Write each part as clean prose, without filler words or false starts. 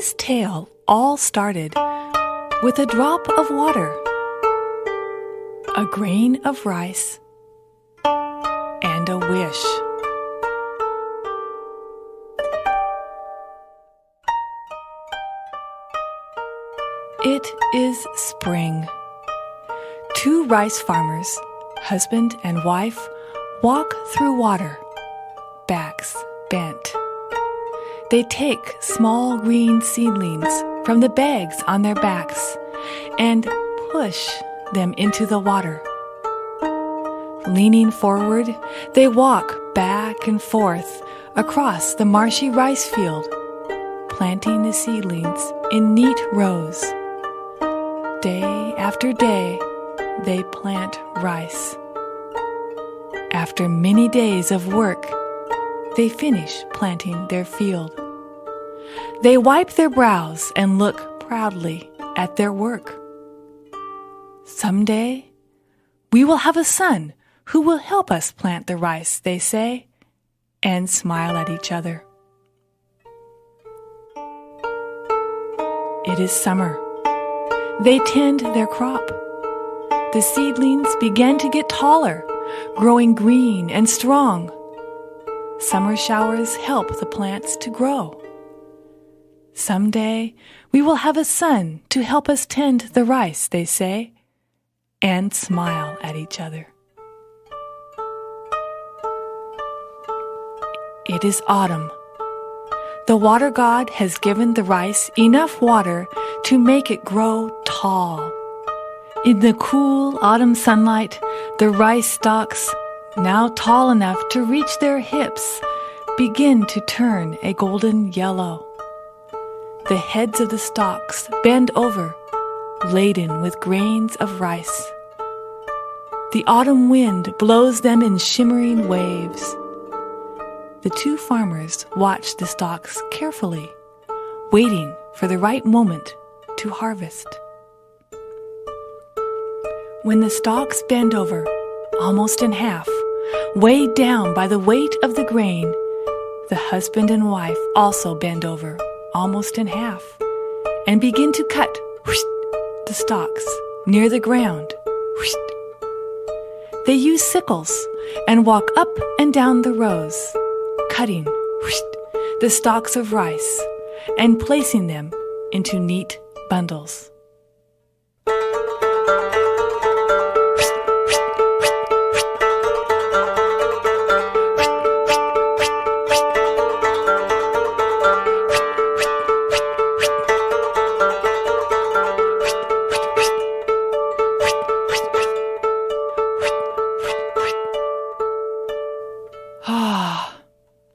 This tale all started with a drop of water, a grain of rice, and a wish. It is spring. Two rice farmers, husband and wife, walk through water, backs bent. They take small green seedlings from the bags on their backs and push them into the water. Leaning forward, they walk back and forth across the marshy rice field, planting the seedlings in neat rows. Day after day, they plant rice. After many days of work, they finish planting their field. They wipe their brows and look proudly at their work. Someday, we will have a son who will help us plant the rice, they say, and smile at each other. It is summer. They tend their crop. The seedlings begin to get taller, growing green and strong. Summer showers help the plants to grow. Someday, we will have a son to help us tend the rice, they say, and smile at each other. It is autumn. The water god has given the rice enough water to make it grow tall. In the cool autumn sunlight, the rice stalks, now tall enough to reach their hips, begin to turn a golden yellow. The heads of the stalks bend over, laden with grains of rice. The autumn wind blows them in shimmering waves. The two farmers watch the stalks carefully, waiting for the right moment to harvest. When the stalks bend over, almost in half, weighed down by the weight of the grain, the husband and wife also bend over, almost in half, and begin to cut the stalks near the ground. They use sickles and walk up and down the rows, cutting the stalks of rice and placing them into neat bundles.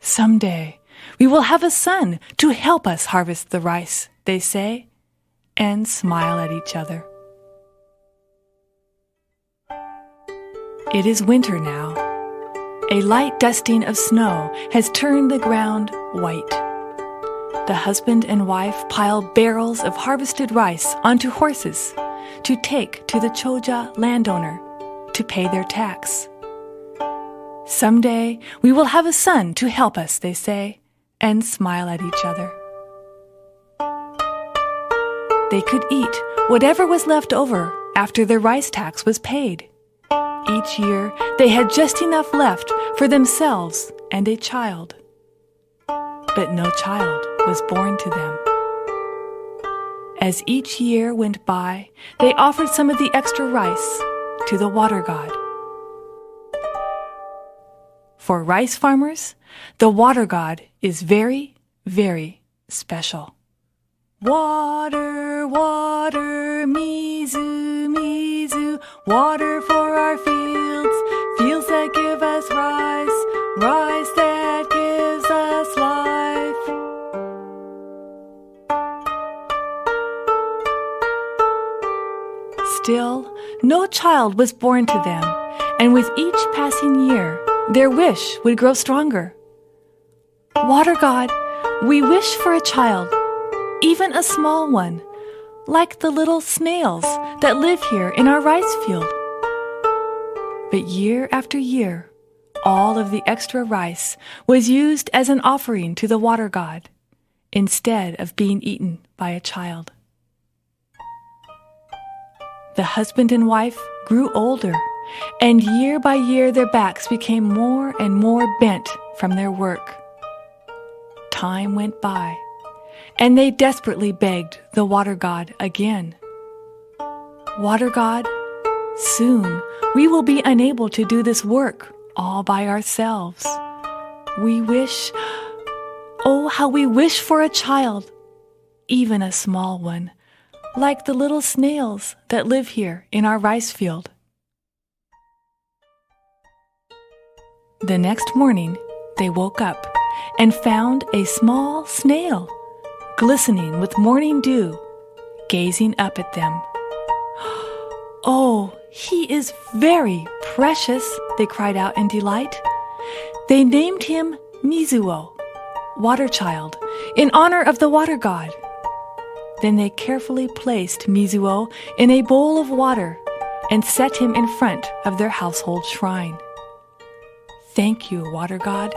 Someday, we will have a son to help us harvest the rice, they say, and smile at each other. It is winter now. A light dusting of snow has turned the ground white. The husband and wife pile barrels of harvested rice onto horses to take to the Choja landowner to pay their tax. Someday, we will have a son to help us, they say, and smile at each other. They could eat whatever was left over after their rice tax was paid. Each year, they had just enough left for themselves and a child. But no child was born to them. As each year went by, they offered some of the extra rice to the water god. For rice farmers, the water god is very, very special. Water, water, mizu, mizu, water for our fields, fields that give us rice, rice that gives us life. Still, no child was born to them, and with each passing year, their wish would grow stronger. Water god, we wish for a child, even a small one, like the little snails that live here in our rice field. But year after year, all of the extra rice was used as an offering to the water god, instead of being eaten by a child. The husband and wife grew older, and year by year their backs became more and more bent from their work. Time went by, and they desperately begged the water god again. Water god, soon we will be unable to do this work all by ourselves. We wish, oh, how we wish for a child, even a small one, like the little snails that live here in our rice field. The next morning, they woke up and found a small snail, glistening with morning dew, gazing up at them. "Oh, he is very precious," they cried out in delight. They named him Mizuo, water child, in honor of the water god. Then they carefully placed Mizuo in a bowl of water and set him in front of their household shrine. "Thank you, water god.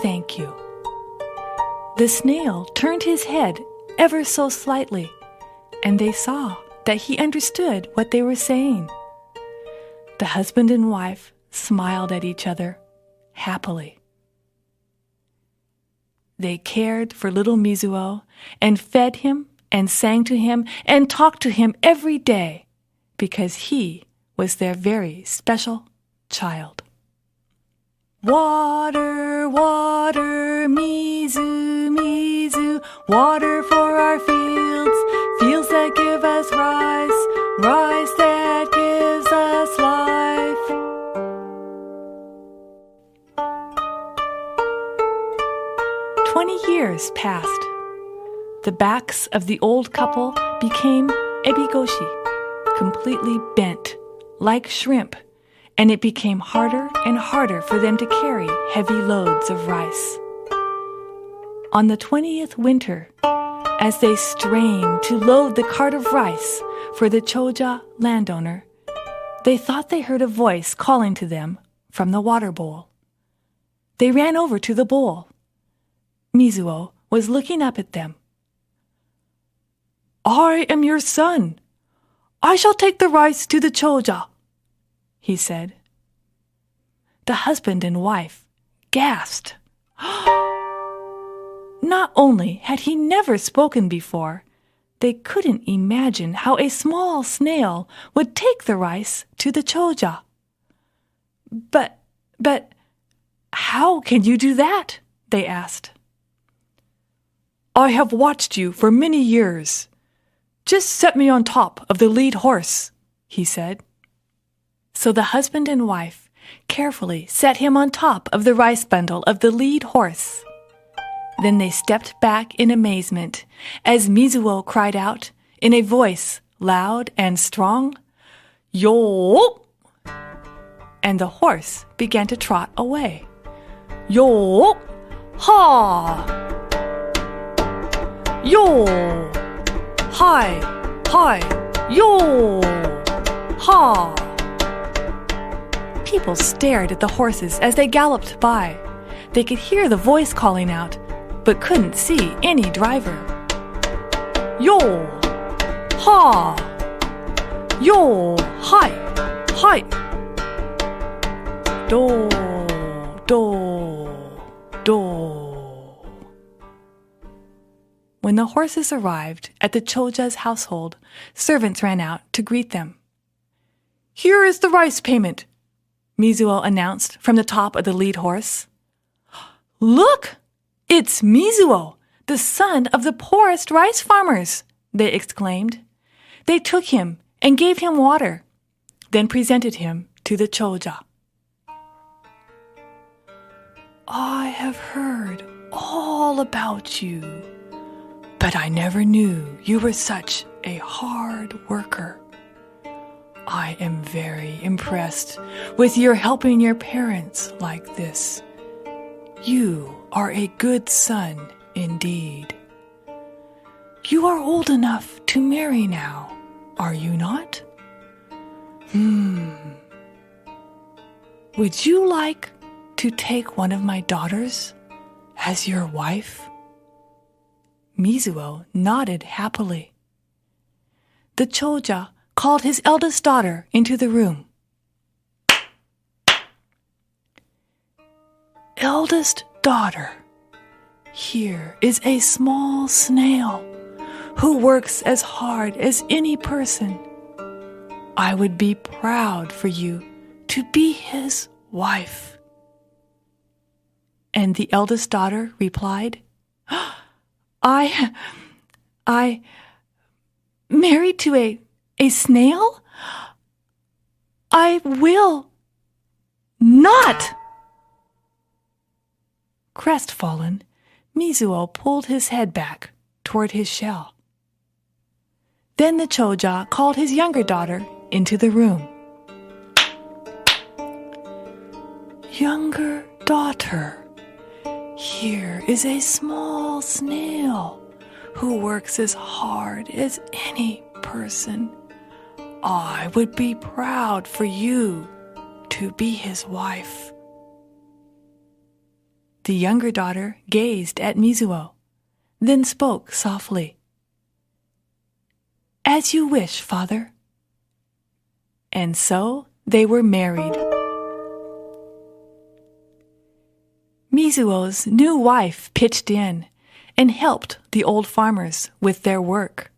Thank you." The snail turned his head ever so slightly, and they saw that he understood what they were saying. The husband and wife smiled at each other happily. They cared for little Mizuo and fed him and sang to him and talked to him every day because he was their very special child. Water, water, Mizu, Mizu, water for our fields, fields that give us rice, rice that gives us life. Years passed. The backs of the old couple became ebigoshi, completely bent, like shrimp, and it became harder and harder for them to carry heavy loads of rice. On the 20th winter, as they strained to load the cart of rice for the Choja landowner, they thought they heard a voice calling to them from the water bowl. They ran over to the bowl. Mizuo was looking up at them. "I am your son. I shall take the rice to the Choja," he said. The husband and wife gasped. Not only had he never spoken before, they couldn't imagine how a small snail would take the rice to the Choja. But, how can you do that?" they asked. "I have watched you for many years. Just set me on top of the lead horse," he said. So the husband and wife carefully set him on top of the rice bundle of the lead horse. Then they stepped back in amazement as Mizuo cried out in a voice loud and strong, "Yo!" And the horse began to trot away. "Yo! Ha! Yo! Hi! Hi! Yo! Ha!" People stared at the horses as they galloped by. They could hear the voice calling out, but couldn't see any driver. "Yo! Ha! Yo! Hi! Hi! Do! Do! Do!" When the horses arrived at the Choja's household, servants ran out to greet them. "Here is the rice payment," Mizuo announced from the top of the lead horse. "Look! It's Mizuo, the son of the poorest rice farmers," they exclaimed. They took him and gave him water, then presented him to the Choja. "I have heard all about you, but I never knew you were such a hard worker. I am very impressed with your helping your parents like this. You are a good son indeed. You are old enough to marry now, are you not? Would you like to take one of my daughters as your wife?" Mizuo nodded happily. The Choja called his eldest daughter into the room. Eldest daughter, here is a small snail who works as hard as any person. I would be proud for you to be his wife. And the eldest daughter replied, I married to a snail? I will not. Crestfallen, Mizuo pulled his head back toward his shell. Then the Choja called his younger daughter into the room. Younger daughter, here is a small snail who works as hard as any person. I would be proud for you to be his wife. The younger daughter gazed at Mizuo, then spoke softly. As you wish, father. And so they were married. Mizuo's new wife pitched in and helped the old farmers with their work.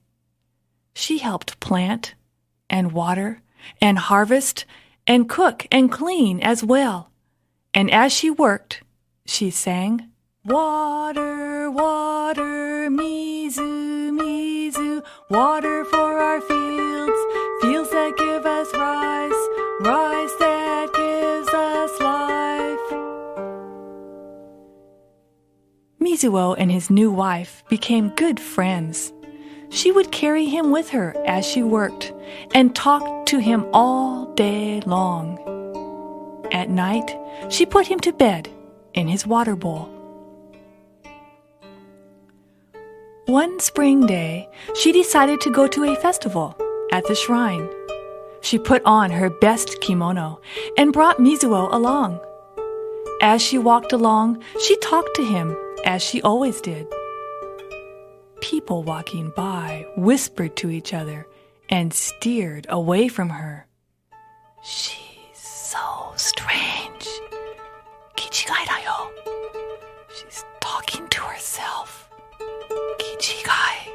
She helped plant and water and harvest and cook and clean as well. And as she worked, she sang, Water, water, Mizu, Mizu, water for our fields, fields that give us rice, rice that gives us life. Mizuo and his new wife became good friends. She would carry him with her as she worked and talk to him all day long. At night, she put him to bed in his water bowl. One spring day, she decided to go to a festival at the shrine. She put on her best kimono and brought Mizuo along. As she walked along, she talked to him as she always did. People walking by whispered to each other and steered away from her. She's so strange. Kichigai-da-yo. She's talking to herself. Kichigai.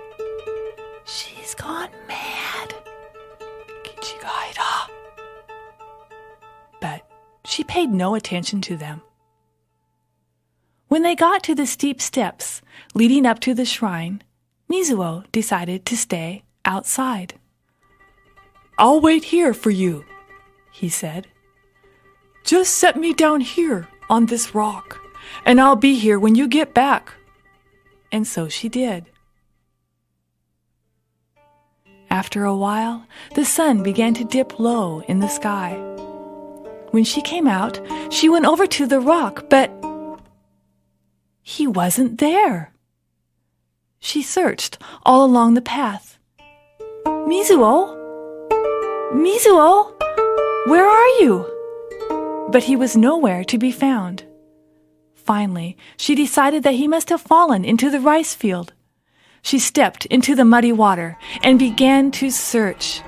She's gone mad. Kichigai-da. But she paid no attention to them. When they got to the steep steps leading up to the shrine, Mizuo decided to stay outside. I'll wait here for you, he said. Just set me down here on this rock, and I'll be here when you get back. And so she did. After a while, the sun began to dip low in the sky. When she came out, she went over to the rock, but he wasn't there. She searched all along the path. Mizuo? Mizuo? Where are you? But he was nowhere to be found. Finally, she decided that he must have fallen into the rice field. She stepped into the muddy water and began to search.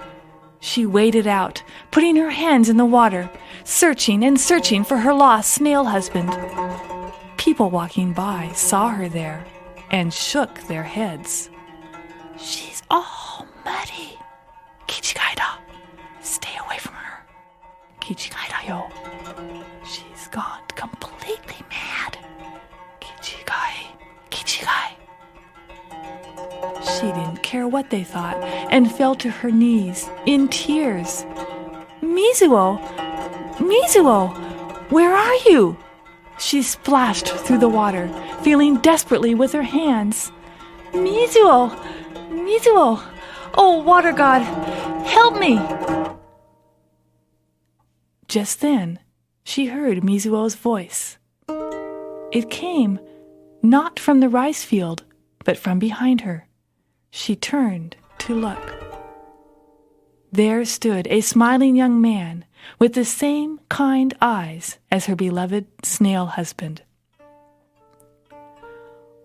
She waded out, putting her hands in the water, searching and searching for her lost snail husband. People walking by saw her there and shook their heads. She's all muddy. Kichigai-da. Stay away from her. Kichigai-da-yo. She's gone completely mad. Kichigai. Kichigai. She didn't care what they thought and fell to her knees in tears. Mizuo! Mizuo! Where are you? She splashed through the water, feeling desperately with her hands. Mizuo! Mizuo! Oh, water god, help me! Just then, she heard Mizuo's voice. It came not from the rice field, but from behind her. She turned to look. There stood a smiling young man with the same kind eyes as her beloved snail husband.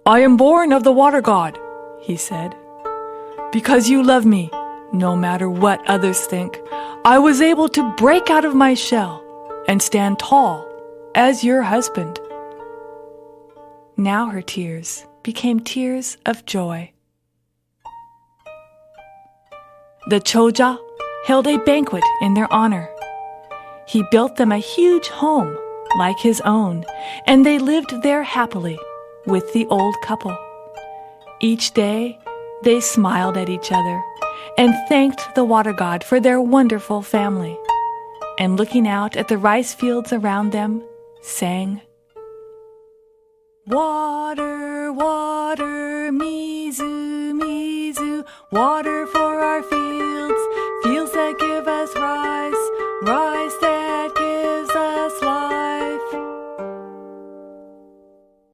I am born of the water god, he said. Because you love me, no matter what others think, I was able to break out of my shell and stand tall as your husband. Now her tears became tears of joy. The Choja held a banquet in their honor. He built them a huge home like his own, and they lived there happily with the old couple. Each day, they smiled at each other and thanked the water god for their wonderful family, and looking out at the rice fields around them, sang, Water, water, mizu, mizu, water for our fields.